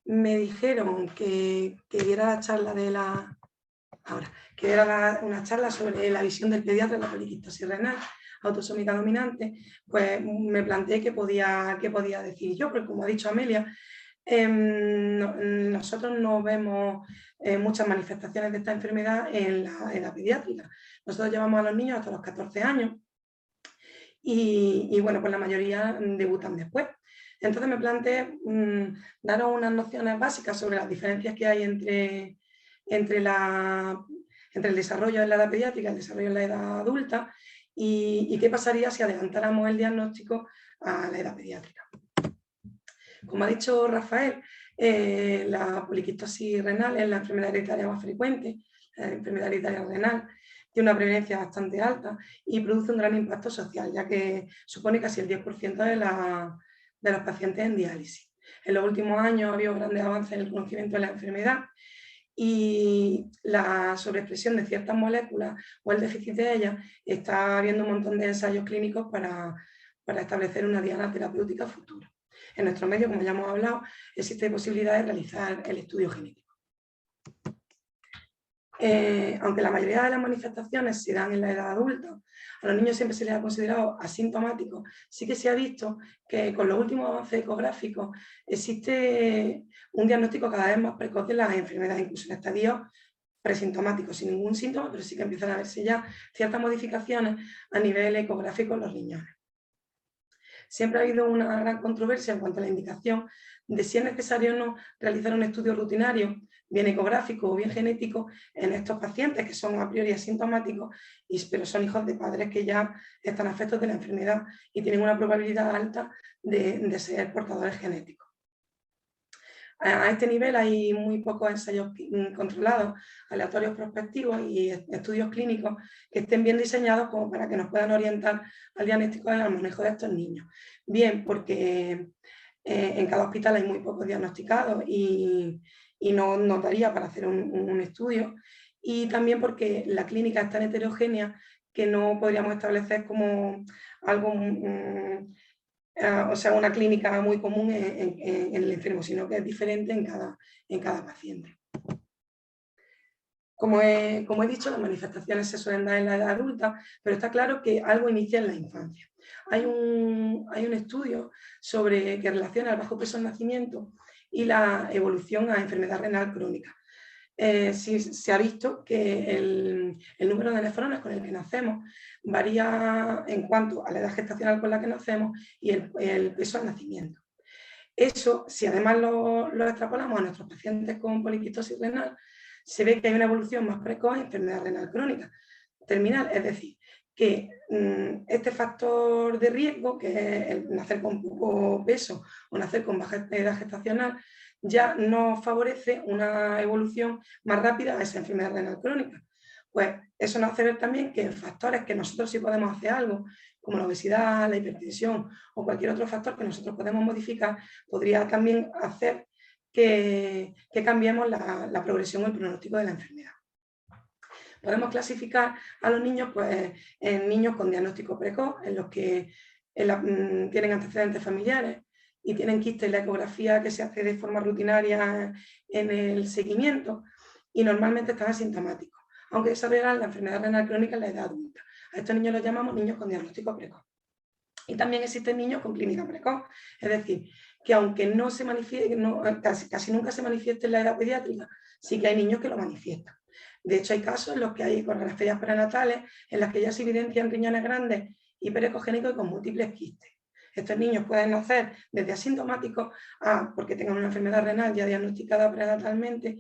me dijeron que diera la charla que diera una charla sobre la visión del pediatra en la poliquistosis renal autosómica dominante, pues me planteé qué podía decir yo, porque como ha dicho Amelia, nosotros no vemos muchas manifestaciones de esta enfermedad en la edad pediátrica. Nosotros llevamos a los niños hasta los 14 años y bueno, pues la mayoría debutan después. Entonces me planteé daros unas nociones básicas sobre las diferencias que hay entre el desarrollo en la edad pediátrica y el desarrollo en la edad adulta y qué pasaría si adelantáramos el diagnóstico a la edad pediátrica. Como ha dicho Rafael, la poliquistosis renal es la enfermedad hereditaria más frecuente, la enfermedad hereditaria renal, tiene una prevalencia bastante alta y produce un gran impacto social, ya que supone casi el 10% de los pacientes en diálisis. En los últimos años ha habido grandes avances en el conocimiento de la enfermedad y la sobreexpresión de ciertas moléculas o el déficit de ellas está habiendo un montón de ensayos clínicos para establecer una diana terapéutica futura. En nuestro medio, como ya hemos hablado, existe posibilidad de realizar el estudio genético. Aunque la mayoría de las manifestaciones se dan en la edad adulta, a los niños siempre se les ha considerado asintomáticos, sí que se ha visto que con los últimos avances ecográficos existe un diagnóstico cada vez más precoz de las enfermedades, incluso en estadios presintomáticos, sin ningún síntoma, pero sí que empiezan a verse ya ciertas modificaciones a nivel ecográfico en los riñones. Siempre ha habido una gran controversia en cuanto a la indicación de si es necesario o no realizar un estudio rutinario, bien ecográfico o bien genético, en estos pacientes que son a priori asintomáticos, pero son hijos de padres que ya están afectos de la enfermedad y tienen una probabilidad alta de ser portadores genéticos. A este nivel hay muy pocos ensayos controlados, aleatorios prospectivos y estudios clínicos que estén bien diseñados como para que nos puedan orientar al diagnóstico y al manejo de estos niños. Bien, porque en cada hospital hay muy pocos diagnosticados y no daría para hacer un estudio, y también porque la clínica es tan heterogénea que no podríamos establecer como algo o sea, una clínica muy común en el enfermo, sino que es diferente en cada paciente. Como he dicho, las manifestaciones se suelen dar en la edad adulta, pero está claro que algo inicia en la infancia. Hay un estudio que relaciona el bajo peso al nacimiento y la evolución a enfermedad renal crónica. Sí, se ha visto que el número de nefronas con el que nacemos varía en cuanto a la edad gestacional con la que nacemos y el peso al nacimiento. Eso, si además lo extrapolamos a nuestros pacientes con poliquistosis renal, se ve que hay una evolución más precoz en enfermedad renal crónica terminal, es decir, que este factor de riesgo, que es el nacer con poco peso o nacer con baja edad gestacional, ya nos favorece una evolución más rápida a esa enfermedad renal crónica. Pues eso nos hace ver también que factores que nosotros sí podemos hacer algo, como la obesidad, la hipertensión o cualquier otro factor que nosotros podemos modificar, podría también hacer que cambiemos la progresión o el pronóstico de la enfermedad. Podemos clasificar a los niños pues, en niños con diagnóstico precoz, en los que tienen antecedentes familiares y tienen quistes en la ecografía que se hace de forma rutinaria en el seguimiento y normalmente están asintomáticos, aunque desarrollarán la enfermedad renal crónica en la edad adulta. A estos niños los llamamos niños con diagnóstico precoz. Y también existen niños con clínica precoz, es decir, que aunque no se manifieste, casi nunca se manifieste en la edad pediátrica, sí que hay niños que lo manifiestan. De hecho, hay casos en los que hay ecografías prenatales en las que ya se evidencian riñones grandes, hiperecogénicos y con múltiples quistes. Estos niños pueden nacer desde asintomáticos porque tengan una enfermedad renal ya diagnosticada prenatalmente,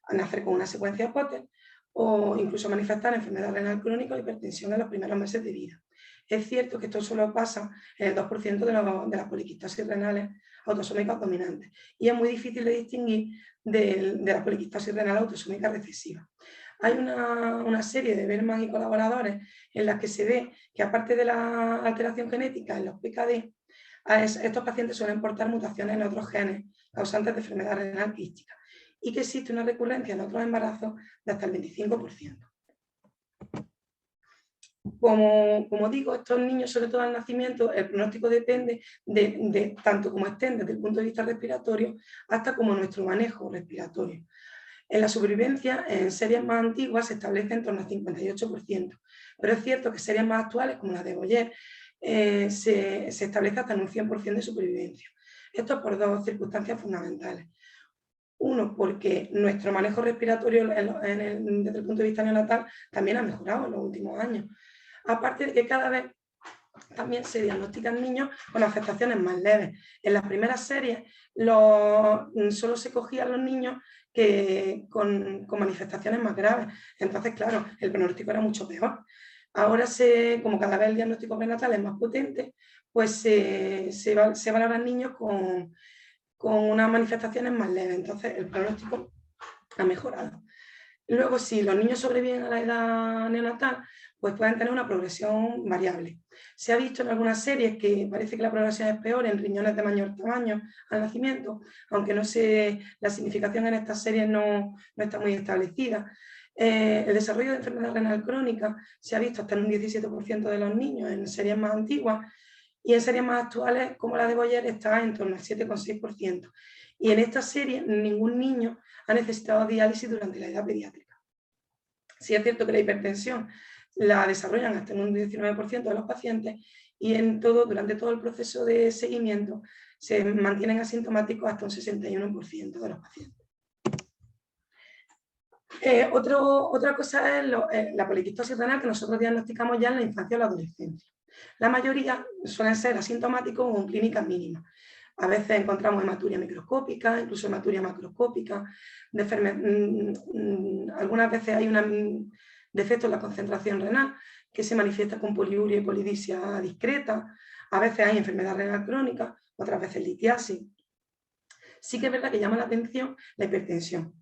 a nacer con una secuencia Potter, o incluso manifestar enfermedad renal crónica o hipertensión en los primeros meses de vida. Es cierto que esto solo pasa en el 2% de las poliquistosis renales autosómicas dominantes y es muy difícil de distinguir de la poliquistosis renal autosómica recesiva. Hay una serie de Berman y colaboradores en las que se ve que aparte de la alteración genética en los PKD, estos pacientes suelen portar mutaciones en otros genes causantes de enfermedad renal quística y que existe una recurrencia en otros embarazos de hasta el 25%. Como digo, estos niños, sobre todo al nacimiento, el pronóstico depende de tanto como estén desde el punto de vista respiratorio hasta como nuestro manejo respiratorio. En la supervivencia, en series más antiguas se establece en torno al 58%, pero es cierto que series más actuales, como las de Boyer, se establece hasta en un 100% de supervivencia. Esto por dos circunstancias fundamentales. Uno, porque nuestro manejo respiratorio desde el punto de vista neonatal también ha mejorado en los últimos años. Aparte de que cada vez también se diagnostican niños con afectaciones más leves. En las primeras series solo se cogían los niños con manifestaciones más graves. Entonces, claro, el pronóstico era mucho peor. Ahora, como cada vez el diagnóstico prenatal es más potente, pues se valoran niños con unas manifestaciones más leves. Entonces, el pronóstico ha mejorado. Luego, si los niños sobreviven a la edad neonatal, pues pueden tener una progresión variable. Se ha visto en algunas series que parece que la progresión es peor en riñones de mayor tamaño al nacimiento, aunque la significación en estas series no está muy establecida. El desarrollo de enfermedad renal crónica se ha visto hasta en un 17% de los niños en series más antiguas, y en series más actuales, como la de Boyer, está en torno al 7,6%. Y en esta serie ningún niño ha necesitado diálisis durante la edad pediátrica. Sí es cierto que la hipertensión la desarrollan hasta en un 19% de los pacientes, y durante todo el proceso de seguimiento se mantienen asintomáticos hasta un 61% de los pacientes. Otra cosa es la poliquistosis renal, que nosotros diagnosticamos ya en la infancia o la adolescencia. La mayoría suelen ser asintomáticos o en clínicas mínimas. A veces encontramos hematuria microscópica, incluso hematuria macroscópica. Algunas veces hay un defecto en la concentración renal que se manifiesta con poliuria y polidipsia discreta. A veces hay enfermedad renal crónica, otras veces litiasis. Sí que es verdad que llama la atención la hipertensión.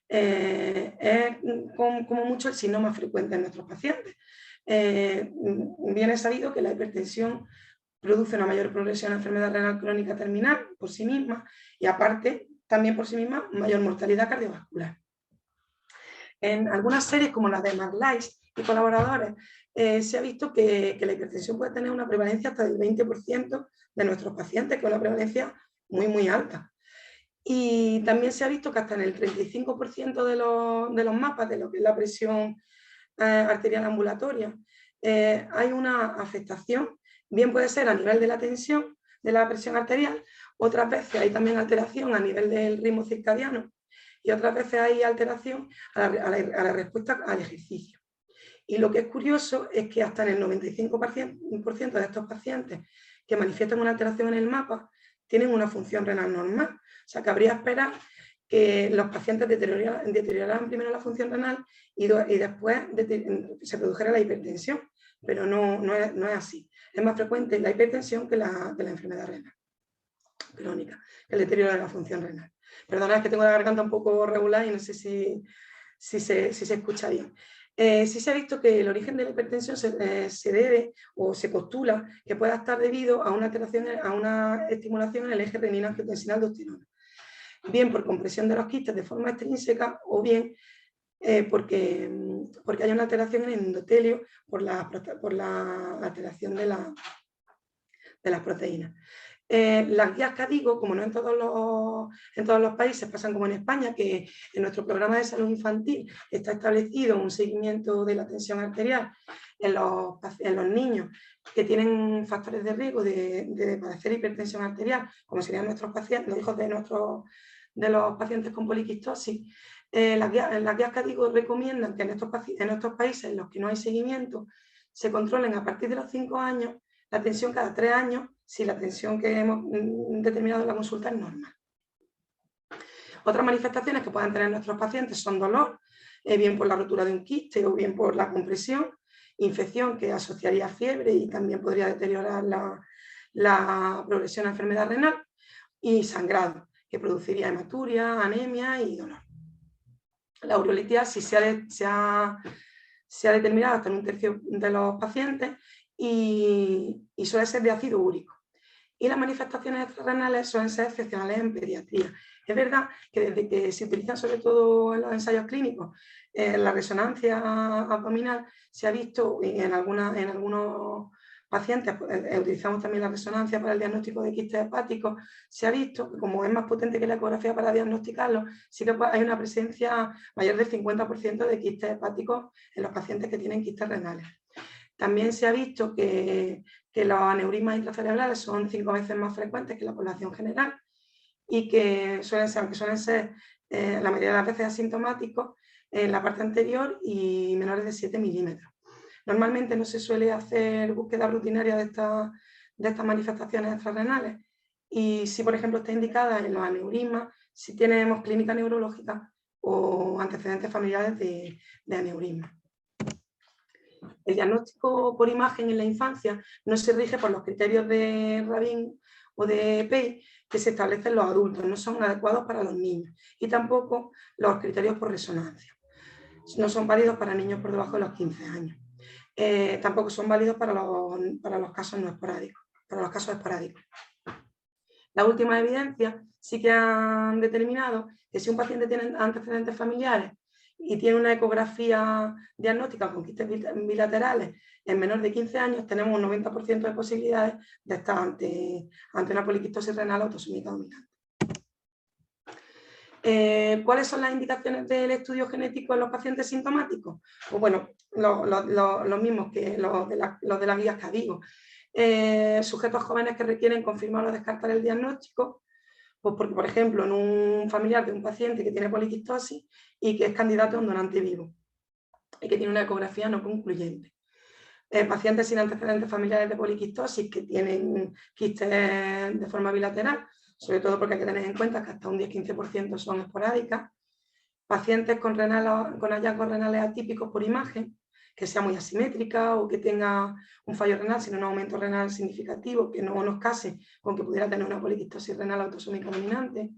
Es como mucho el signo más frecuente en nuestros pacientes. Bien es sabido que la hipertensión produce una mayor progresión a enfermedad renal crónica terminal por sí misma, y aparte, también por sí misma, mayor mortalidad cardiovascular. En algunas series, como las de McLeish y colaboradores, se ha visto que la hipertensión puede tener una prevalencia hasta del 20% de nuestros pacientes, que es una prevalencia muy, muy alta. Y también se ha visto que hasta en el 35% de los mapas de lo que es la presión arterial ambulatoria hay una afectación. Bien puede ser a nivel de la tensión, de la presión arterial, otras veces hay también alteración a nivel del ritmo circadiano, y otras veces hay alteración a la respuesta al ejercicio. Y lo que es curioso es que hasta en el 95% de estos pacientes que manifiestan una alteración en el mapa tienen una función renal normal. O sea, cabría esperar que los pacientes deterioraran primero la función renal y después se produjera la hipertensión, pero no es así. Es más frecuente la hipertensión que la enfermedad renal crónica, el deterioro de la función renal. Perdona, es que tengo la garganta un poco regular y no sé si se escucha bien. Sí se ha visto que el origen de la hipertensión se debe o se postula que pueda estar debido a una alteración, a una estimulación en el eje renina-angiotensina-aldosterona, bien por compresión de los quistes de forma extrínseca, o bien porque hay una alteración en el endotelio por la alteración de las proteínas. Las guías CADIGO, como no en todos los países, pasan como en España, que en nuestro programa de salud infantil está establecido un seguimiento de la tensión arterial en los niños que tienen factores de riesgo de padecer hipertensión arterial, como serían nuestros pacientes, los hijos de los pacientes con poliquistosis. Las guías CADIGO recomiendan que en estos países en los que no hay seguimiento se controlen a partir de los 5 años la tensión cada 3 años, si la tensión que hemos determinado en la consulta es normal. Otras manifestaciones que puedan tener nuestros pacientes son dolor, bien por la rotura de un quiste o bien por la compresión, infección que asociaría a fiebre y también podría deteriorar la progresión a enfermedad renal, y sangrado, que produciría hematuria, anemia y dolor. La urolitiasis se ha determinado hasta en un tercio de los pacientes y suele ser de ácido úrico. Y las manifestaciones extrarrenales suelen ser excepcionales en pediatría. Es verdad que desde que se utilizan sobre todo en los ensayos clínicos la resonancia abdominal, se ha visto en algunos pacientes, utilizamos también la resonancia para el diagnóstico de quistes hepáticos, se ha visto que como es más potente que la ecografía para diagnosticarlo, sí que hay una presencia mayor del 50% de quistes hepáticos en los pacientes que tienen quistes renales. También se ha visto que los aneurismas intracerebrales son 5 veces más frecuentes que la población general y que suelen ser la mayoría de las veces asintomáticos en la parte anterior y menores de 7 milímetros. Normalmente no se suele hacer búsqueda rutinaria de estas manifestaciones extrarrenales y si, por ejemplo, está indicada en los aneurismas, si tenemos clínica neurológica o antecedentes familiares de aneurisma. El diagnóstico por imagen en la infancia no se rige por los criterios de Rabin o de Pei que se establecen los adultos, no son adecuados para los niños y tampoco los criterios por resonancia. No son válidos para niños por debajo de los 15 años. Tampoco son válidos para los casos no esporádicos, para los casos esporádicos. Las últimas evidencias sí que han determinado que si un paciente tiene antecedentes familiares y tiene una ecografía diagnóstica con quistes bilaterales en menor de 15 años, tenemos un 90% de posibilidades de estar ante una poliquistosis renal autosómica dominante. ¿Cuáles son las indicaciones del estudio genético en los pacientes sintomáticos? Pues bueno, los mismos que los de las guías que digo. Sujetos jóvenes que requieren confirmar o descartar el diagnóstico, pues porque, por ejemplo, en un familiar de un paciente que tiene poliquistosis y que es candidato a un donante vivo y que tiene una ecografía no concluyente. Pacientes sin antecedentes familiares de poliquistosis que tienen quistes de forma bilateral, sobre todo porque hay que tener en cuenta que hasta un 10-15% son esporádicas. Pacientes con hallazgos renales atípicos por imagen, que sea muy asimétrica o que tenga un fallo renal sin un aumento renal significativo, que no nos case con que pudiera tener una poliquistosis renal autosómica dominante.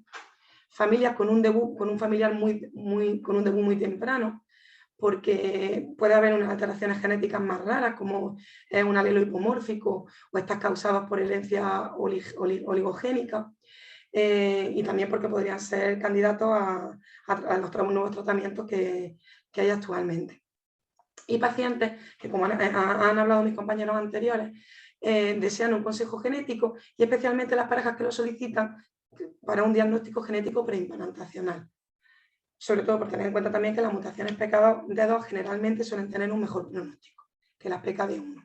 Familias con un familiar con un debut muy temprano, porque puede haber unas alteraciones genéticas más raras, como un alelo hipomórfico o estas causadas por herencia oligogénica. Y también porque podrían ser candidatos a los nuevos tratamientos que hay actualmente. Y pacientes que, como han hablado mis compañeros anteriores, desean un consejo genético y especialmente las parejas que lo solicitan para un diagnóstico preimplantacional. Sobre todo por tener en cuenta también que las mutaciones PKD2 generalmente suelen tener un mejor pronóstico que las PKD1.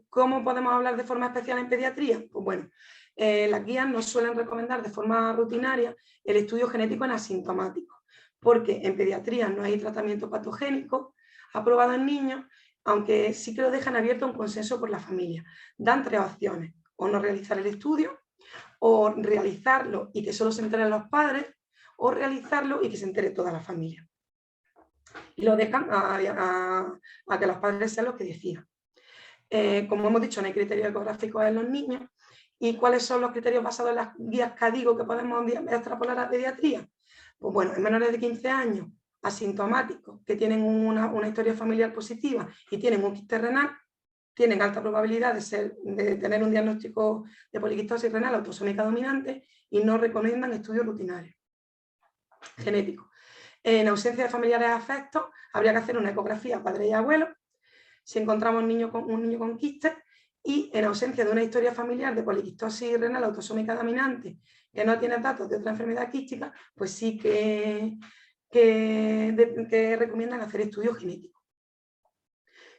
¿Cómo podemos hablar de forma especial en pediatría? Pues bueno, las guías nos suelen recomendar de forma rutinaria el estudio genético en asintomáticos, porque en pediatría no hay tratamiento patogénico aprobado en niños, aunque sí que lo dejan abierto a un consenso por la familia. Dan 3 opciones: o no realizar el estudio, o realizarlo y que solo se enteren los padres, o realizarlo y que se entere toda la familia. Y lo dejan a que los padres sean los que decidan. Como hemos dicho, no hay criterios ecográficos en los niños. ¿Y cuáles son los criterios basados en las guías CADIGO que podemos extrapolar a pediatría? Pues bueno, en menores de 15 años, asintomáticos, que tienen una historia familiar positiva y tienen un quiste renal, tienen alta probabilidad de tener un diagnóstico de poliquistosis renal autosómica dominante y no recomiendan estudios rutinarios genéticos. En ausencia de familiares afectos, habría que hacer una ecografía padre y abuelo si encontramos un niño con quistes, y en ausencia de una historia familiar de poliquistosis renal autosómica dominante que no tiene datos de otra enfermedad quística, pues sí que recomiendan hacer estudios genéticos.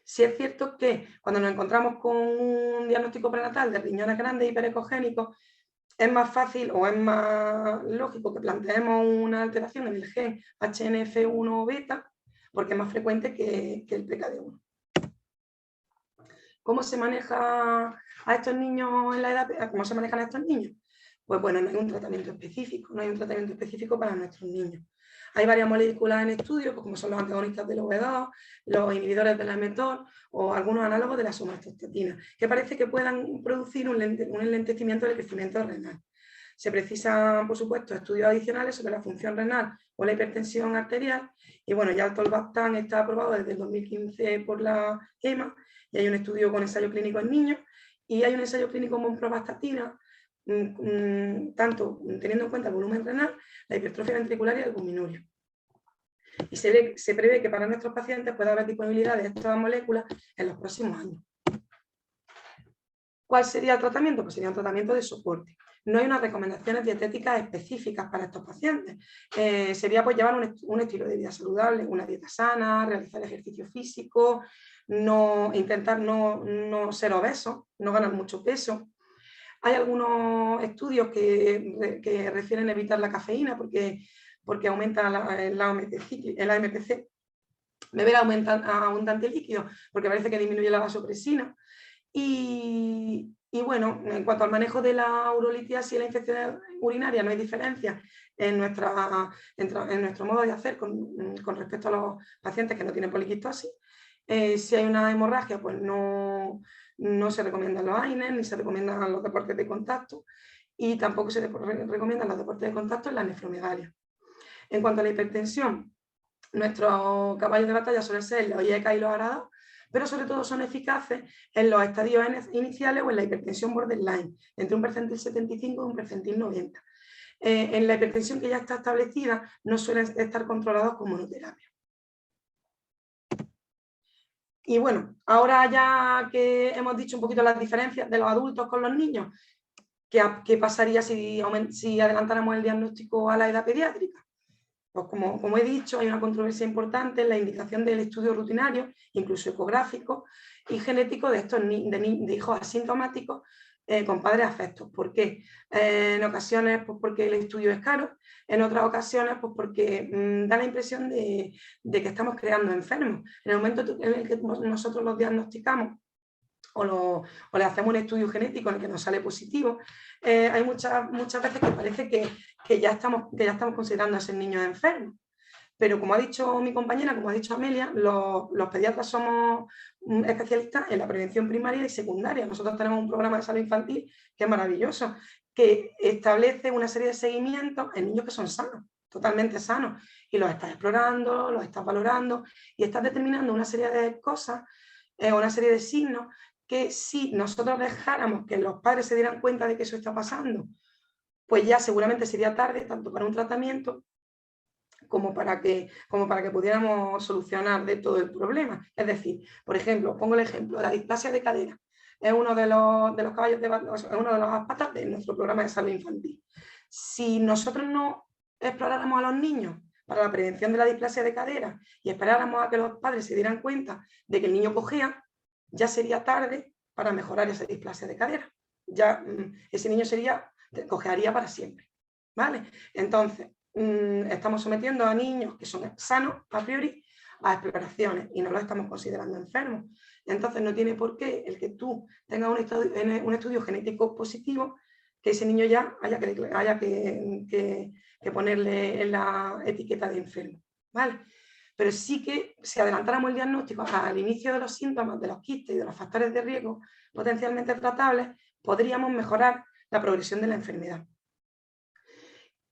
Sí es cierto que cuando nos encontramos con un diagnóstico prenatal de riñones grandes hiperecogénicos, es más fácil o es más lógico que planteemos una alteración en el gen HNF1 beta, porque es más frecuente que el PKD1. ¿Cómo se maneja a estos niños en la edad? ¿Cómo se manejan a estos niños? Pues bueno, no hay un tratamiento específico, para nuestros niños. Hay varias moléculas en estudio, pues como son los antagonistas del V2, los inhibidores de la mTOR o algunos análogos de la somatostatina, que parece que puedan producir un enlentecimiento del crecimiento renal. Se precisan, por supuesto, estudios adicionales sobre la función renal o la hipertensión arterial, y bueno, ya el tolvaptan está aprobado desde el 2015 por la EMA, y hay un estudio con ensayo clínico en niños, y hay un ensayo clínico con pravastatina, tanto teniendo en cuenta el volumen renal, la hipertrofia ventricular y el albuminurio. Y se prevé que para nuestros pacientes pueda haber disponibilidad de estas moléculas en los próximos años. ¿Cuál sería el tratamiento? Pues sería un tratamiento de soporte. No hay unas recomendaciones dietéticas específicas para estos pacientes. Sería pues llevar un estilo de vida saludable, una dieta sana, realizar ejercicio físico, intentar no ser obesos, no ganar mucho peso. Hay algunos estudios que refieren a evitar la cafeína porque aumenta el AMPC, beber abundante líquido, porque parece que disminuye la vasopresina. Y bueno, en cuanto al manejo de la urolitiasis y la infección urinaria, no hay diferencia en nuestro modo de hacer con respecto a los pacientes que no tienen poliquistosis. Si hay una hemorragia, pues no se recomiendan los AINES, ni se recomiendan los deportes de contacto, y tampoco se recomiendan los deportes de contacto en la nefromegalia. En cuanto a la hipertensión, nuestros caballos de batalla suelen ser los IECA y los ARADA, pero sobre todo son eficaces en los estadios iniciales o en la hipertensión borderline, entre un percentil 75 y un percentil 90. En la hipertensión que ya está establecida no suelen estar controlados con monoterapia. Y bueno, ahora ya que hemos dicho un poquito las diferencias de los adultos con los niños, ¿qué pasaría si adelantáramos el diagnóstico a la edad pediátrica? Pues como he dicho, hay una controversia importante en la indicación del estudio rutinario, incluso ecográfico y genético de estos de hijos asintomáticos con padres afectos. ¿Por qué? En ocasiones pues porque el estudio es caro, en otras ocasiones pues porque da la impresión de que estamos creando enfermos. En el momento en el que nosotros los diagnosticamos o le hacemos un estudio genético en el que nos sale positivo, hay muchas veces que parece que ya estamos considerando a ese niño enfermo. Pero como ha dicho mi compañera, como ha dicho Amelia, los pediatras somos especialistas en la prevención primaria y secundaria. Nosotros tenemos un programa de salud infantil que es maravilloso, que establece una serie de seguimientos en niños que son sanos, totalmente sanos, y los estás explorando, los estás valorando y estás determinando una serie de cosas, una serie de signos que si nosotros dejáramos que los padres se dieran cuenta de que eso está pasando, pues ya seguramente sería tarde, tanto para un tratamiento como para que pudiéramos solucionar de todo el problema. Es decir, por ejemplo, pongo el ejemplo, la displasia de cadera. Es uno de los caballos es uno de las patas de nuestro programa de salud infantil. Si nosotros no exploráramos a los niños para la prevención de la displasia de cadera y esperáramos a que los padres se dieran cuenta de que el niño cojea, ya sería tarde para mejorar esa displasia de cadera. Ya ese niño cojearía para siempre. ¿Vale? Entonces, estamos sometiendo a niños que son sanos a priori a exploraciones y no los estamos considerando enfermos. Entonces no tiene por qué el que tú tengas un estudio genético positivo que ese niño ya haya que ponerle en la etiqueta de enfermo, ¿vale? Pero sí que si adelantáramos el diagnóstico al inicio de los síntomas de los quistes y de los factores de riesgo potencialmente tratables, podríamos mejorar la progresión de la enfermedad.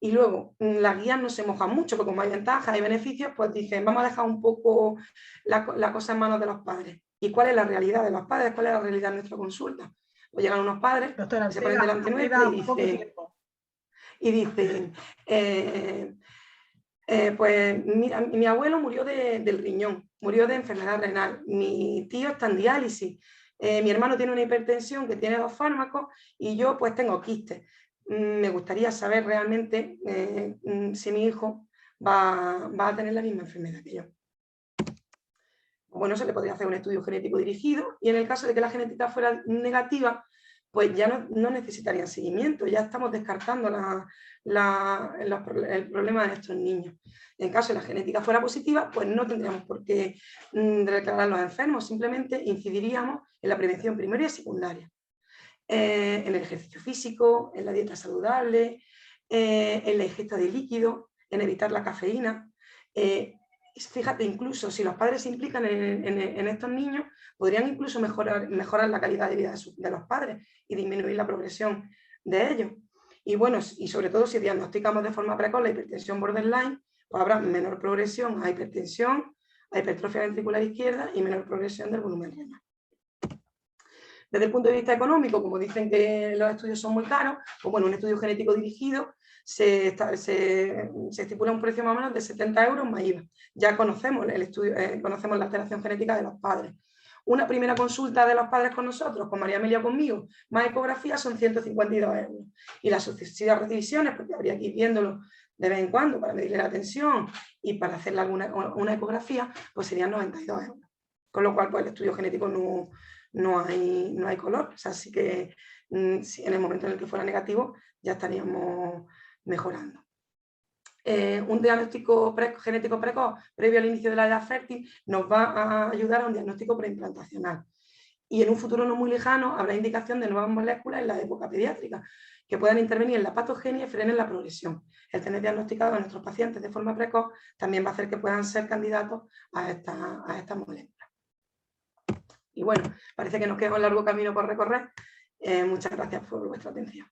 Y luego, las guías no se mojan mucho, porque como hay ventajas y beneficios, pues dicen, vamos a dejar un poco la cosa en manos de los padres. ¿Y cuál es la realidad de los padres? ¿Cuál es la realidad de nuestra consulta? Pues llegan unos padres, Doctora, se ponen delante nuestro y dicen, pues mira, mi abuelo murió del riñón, murió de enfermedad renal, mi tío está en diálisis, mi hermano tiene una hipertensión que tiene 2 fármacos y yo pues tengo quistes. Me gustaría saber realmente si mi hijo va a tener la misma enfermedad que yo. Bueno, se le podría hacer un estudio genético dirigido y en el caso de que la genética fuera negativa, pues ya no necesitarían seguimiento, ya estamos descartando el problema de estos niños. En caso de la genética fuera positiva, pues no tendríamos por qué declararlos enfermos, simplemente incidiríamos en la prevención primaria y secundaria. En el ejercicio físico, en la dieta saludable, en la ingesta de líquido, en evitar la cafeína. Fíjate, incluso si los padres se implican en estos niños, podrían incluso mejorar la calidad de vida de los padres y disminuir la progresión de ellos. Y bueno, y sobre todo si diagnosticamos de forma precoz la hipertensión borderline, pues habrá menor progresión a hipertensión, a hipertrofia ventricular izquierda y menor progresión del volumen renal. Desde el punto de vista económico, como dicen que los estudios son muy caros, pues bueno, un estudio genético dirigido se estipula un precio más o menos de 70 euros más IVA. Ya conocemos el estudio, conocemos la alteración genética de los padres. Una primera consulta de los padres con nosotros, con María Amelia conmigo, más ecografía, son 152 euros. Y las sucesivas revisiones, porque habría que ir viéndolo de vez en cuando para medirle la tensión y para hacerle una ecografía, pues serían 92 euros. Con lo cual, pues el estudio genético no hay color. O sea, sí que si en el momento en el que fuera negativo ya estaríamos mejorando. Un diagnóstico genético precoz previo al inicio de la edad fértil nos va a ayudar a un diagnóstico preimplantacional. Y en un futuro no muy lejano habrá indicación de nuevas moléculas en la época pediátrica que puedan intervenir en la patogenia y frenen la progresión. El tener diagnosticado a nuestros pacientes de forma precoz también va a hacer que puedan ser candidatos a estas moléculas. Y bueno, parece que nos queda un largo camino por recorrer. Muchas gracias por vuestra atención.